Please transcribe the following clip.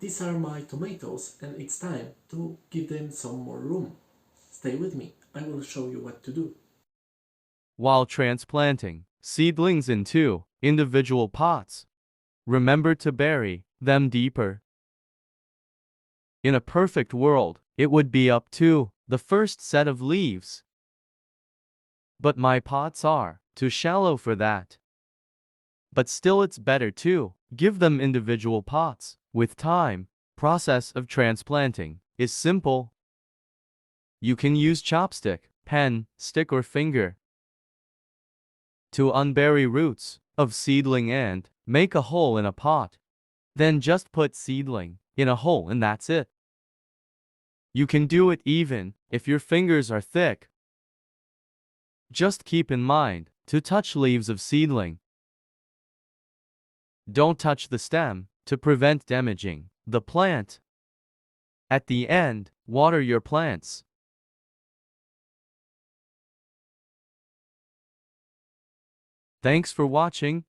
These are my tomatoes and it's time to give them some more room. Stay with me, I will show you what to do. While transplanting seedlings into individual pots, remember to bury them deeper. In a perfect world, it would be up to the first set of leaves. But my pots are too shallow for that. But still it's better to give them individual pots. With time, process of transplanting is simple. You can use chopstick, pen, stick or finger to unbury roots of seedling and make a hole in a pot. Then just put seedling in a hole and that's it. You can do it even if your fingers are thick. Just keep in mind to touch leaves of seedling. Don't touch the stem to prevent damaging the plant. At the end, water your plants. Thanks for watching.